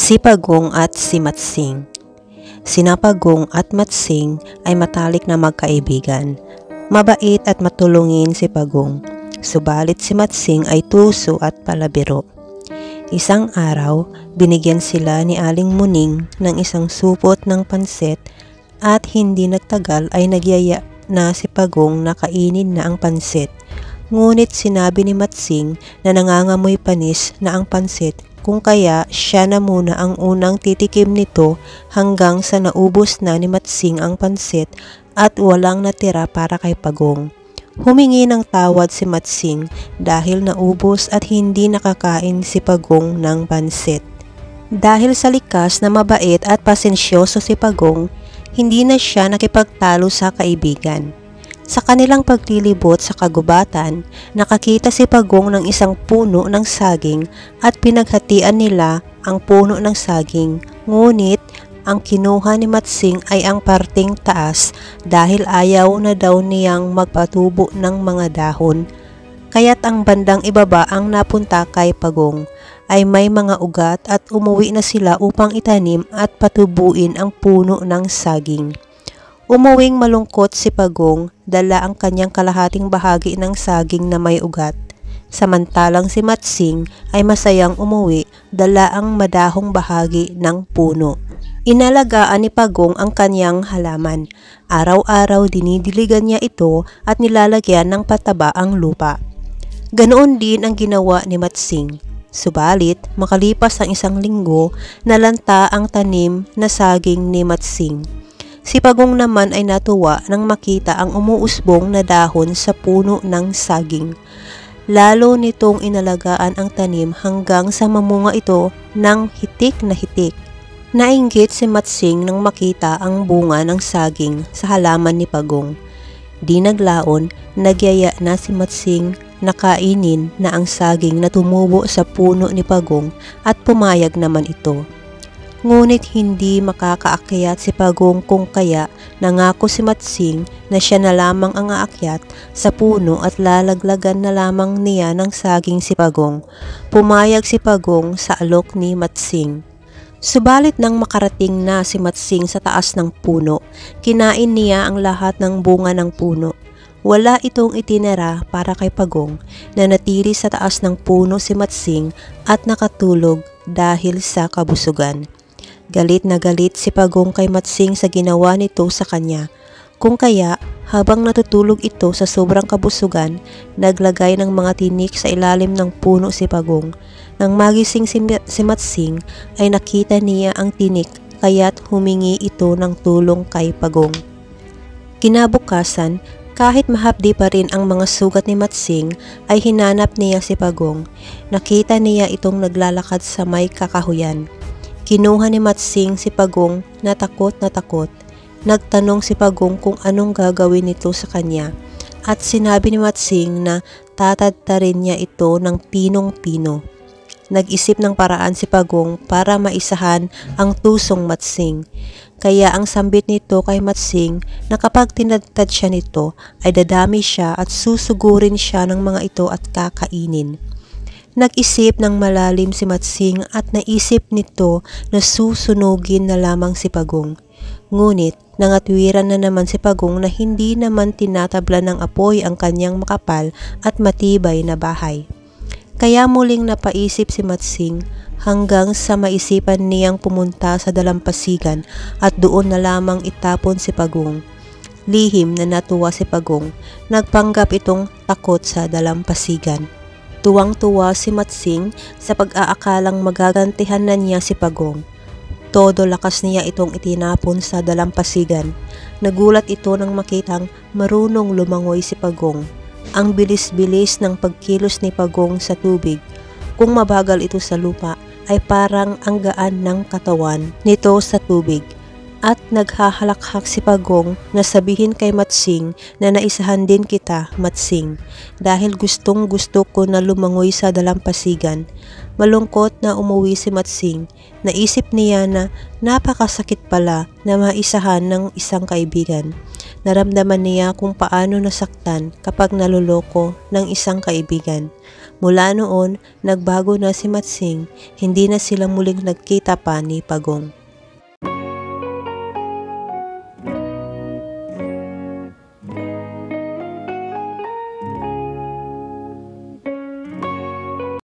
Si Pagong at si Matsing. Sina Pagong at Matsing ay matalik na magkaibigan. Mabait at matulungin si Pagong, subalit si Matsing ay tuso at palabiro. Isang araw, binigyan sila ni Aling Muning ng isang supot ng pansit at hindi nagtagal ay nagyaya na si Pagong na kainin na ang pansit. Ngunit sinabi ni Matsing na nangangamoy panis na ang pansit, kung kaya siya na muna ang unang titikim nito hanggang sa naubos na ni Matsing ang pansit at walang natira para kay Pagong. Humingi ng tawad si Matsing dahil naubos at hindi nakakain si Pagong ng pansit. Dahil sa likas na mabait at pasensyoso si Pagong, hindi na siya nakipagtalo sa kaibigan. Sa kanilang paglilibot sa kagubatan, nakakita si Pagong ng isang puno ng saging at pinaghatian nila ang puno ng saging. Ngunit ang kinuha ni Matsing ay ang parting taas dahil ayaw na daw niyang magpatubo ng mga dahon. Kaya't ang bandang ibaba ang napunta kay Pagong ay may mga ugat at umuwi na sila upang itanim at patubuin ang puno ng saging. Umuwing malungkot si Pagong, dala ang kanyang kalahating bahagi ng saging na may ugat. Samantalang si Matsing ay masayang umuwi, dala ang madahong bahagi ng puno. Inalagaan ni Pagong ang kanyang halaman. Araw-araw dinidiligan niya ito at nilalagyan ng pataba ang lupa. Ganoon din ang ginawa ni Matsing. Subalit, makalipas ang isang linggo, nalanta ang tanim na saging ni Matsing. Si Pagong naman ay natuwa nang makita ang umuusbong na dahon sa puno ng saging. Lalo nitong inalagaan ang tanim hanggang sa mamunga ito ng hitik na hitik. Nainggit si Matsing nang makita ang bunga ng saging sa halaman ni Pagong. Di naglaon, nagyaya na si Matsing na kainin na ang saging na tumubo sa puno ni Pagong at pumayag naman ito. Ngunit hindi makakaakyat si Pagong, kung kaya nangako si Matsing na siya na lamang ang aakyat sa puno at lalaglagan na lamang niya ng saging si Pagong. Pumayag si Pagong sa alok ni Matsing. Subalit nang makarating na si Matsing sa taas ng puno, kinain niya ang lahat ng bunga ng puno. Wala itong itinira para kay Pagong, na natili sa taas ng puno si Matsing at nakatulog dahil sa kabusugan. Galit na galit si Pagong kay Matsing sa ginawa nito sa kanya. Kung kaya, habang natutulog ito sa sobrang kabusugan, naglagay ng mga tinik sa ilalim ng puno si Pagong. Nang magising si Matsing, ay nakita niya ang tinik, kaya't humingi ito ng tulong kay Pagong. Kinabukasan, kahit mahapdi pa rin ang mga sugat ni Matsing, ay hinanap niya si Pagong. Nakita niya itong naglalakad sa may kakahuyan. Kinuha ni Matsing si Pagong na takot na takot. Nagtanong si Pagong kung anong gagawin nito sa kanya at sinabi ni Matsing na tatadtarin niya ito ng pinong-pino. Nag-isip ng paraan si Pagong para maisahan ang tusong Matsing. Kaya ang sambit nito kay Matsing na kapag tinadtad siya nito ay dadami siya at susugurin siya ng mga ito at kakainin. Nag-isip ng malalim si Matsing at naisip nito na susunugin na lamang si Pagong. Ngunit nangatwiran na naman si Pagong na hindi naman tinatabla ng apoy ang kanyang makapal at matibay na bahay. Kaya muling napaisip si Matsing hanggang sa maisipan niyang pumunta sa dalampasigan at doon na lamang itapon si Pagong. Lihim na natuwa si Pagong, nagpanggap itong takot sa dalampasigan. Tuwang-tuwa si Matsing sa pag-aakalang magagantihan na niya si Pagong. Todo lakas niya itong itinapon sa dalampasigan. Nagulat ito nang makitang marunong lumangoy si Pagong. Ang bilis-bilis ng pagkilos ni Pagong sa tubig. Kung mabagal ito sa lupa, ay parang ang gaan ng katawan nito sa tubig. At naghahalakhak si Pagong na sabihin kay Matsing na naisahan din kita, Matsing, dahil gustong gusto ko na lumangoy sa dalampasigan. Malungkot na umuwi si Matsing. Naisip niya na napakasakit pala na maisahan ng isang kaibigan. Naramdaman niya kung paano nasaktan kapag naluloko ng isang kaibigan. Mula noon, nagbago na si Matsing, hindi na sila muling nagkita pa ni Pagong.